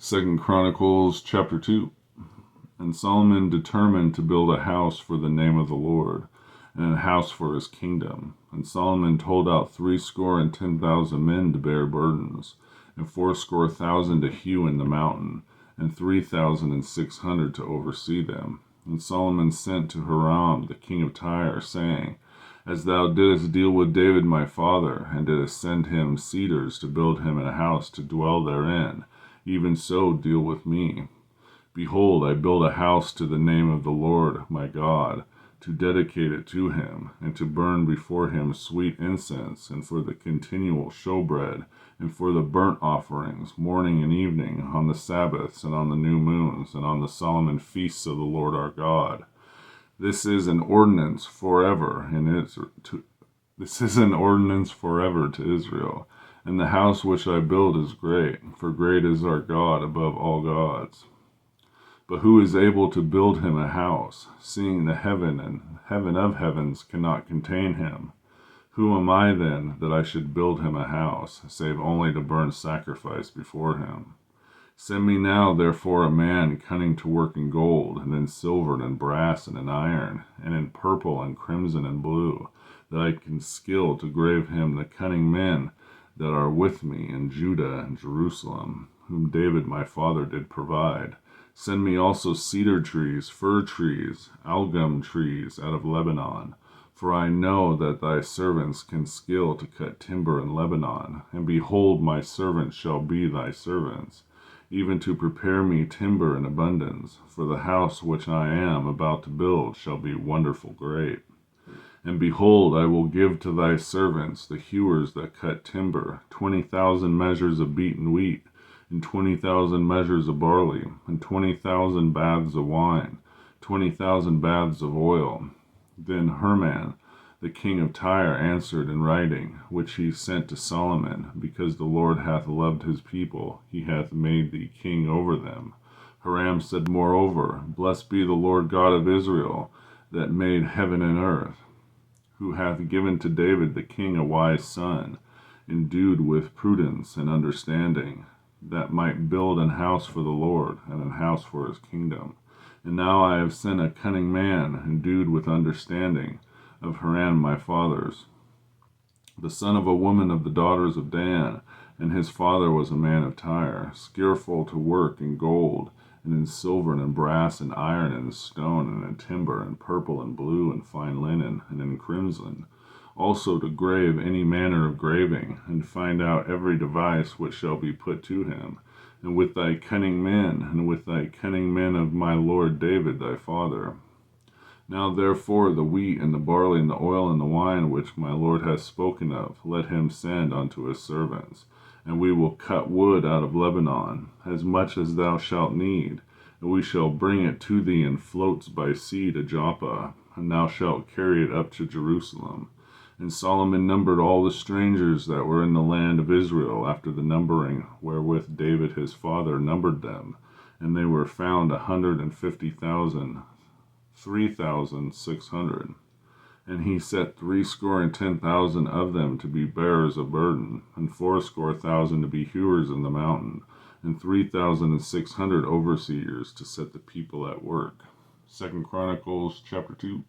Second Chronicles chapter 2. And Solomon determined to build a house for the name of the Lord, and a house for his kingdom. And Solomon told out 70,010 men to bear burdens, and 80,000 to hew in the mountain, and 3,600 to oversee them. And Solomon sent to Hiram the king of Tyre, saying, As thou didst deal with David my father, and didst send him cedars to build him a house to dwell therein, even so deal with me. Behold, I build a house to the name of the Lord my God, to dedicate it to him, and to burn before him sweet incense, and for the continual showbread, and for the burnt offerings, morning and evening, on the Sabbaths, and on the new moons, and on the solemn feasts of the Lord our God. This is an ordinance forever to Israel. And the house which I build is great, for great is our God above all gods. But who is able to build him a house, seeing the heaven and heaven of heavens cannot contain him? Who am I then, that I should build him a house, save only to burn sacrifice before him? Send me now, therefore, a man cunning to work in gold, and in silver, and brass, and in iron, and in purple, and crimson, and blue, that I can skill to grave him the cunning men that are with me in Judah and Jerusalem, whom David my father did provide. Send me also cedar trees, fir trees, algum trees out of Lebanon, for I know that thy servants can skill to cut timber in Lebanon, and behold, my servants shall be thy servants, even to prepare me timber in abundance, for the house which I am about to build shall be wonderful great. And behold, I will give to thy servants, the hewers that cut timber, 20,000 measures of beaten wheat, and 20,000 measures of barley, and 20,000 baths of wine, 20,000 baths of oil. Then Herman, the king of Tyre, answered in writing, which he sent to Solomon, Because the Lord hath loved his people, he hath made thee king over them. Hiram said moreover, Blessed be the Lord God of Israel, that made heaven and earth, who hath given to David the king a wise son, endued with prudence and understanding, that might build an house for the Lord, and an house for his kingdom. And now I have sent a cunning man, endued with understanding, of Haran my fathers, the son of a woman of the daughters of Dan, and his father was a man of Tyre, skillful to work in gold, and in silver, and in brass, and iron, and in stone, and in timber, and purple, and blue, and fine linen, and in crimson, also to grave any manner of graving, and find out every device which shall be put to him, and with thy cunning men, and with thy cunning men of my lord David thy father. Now therefore the wheat, and the barley, and the oil, and the wine, which my lord hath spoken of, let him send unto his servants. And we will cut wood out of Lebanon, as much as thou shalt need, and we shall bring it to thee in floats by sea to Joppa, and thou shalt carry it up to Jerusalem. And Solomon numbered all the strangers that were in the land of Israel after the numbering wherewith David his father numbered them, and they were found 150,000, 3,600. And he set 70,000 of them to be bearers of burden, and 80,000 to be hewers in the mountain, and 3,600 overseers to set the people at work. Second Chronicles chapter 2.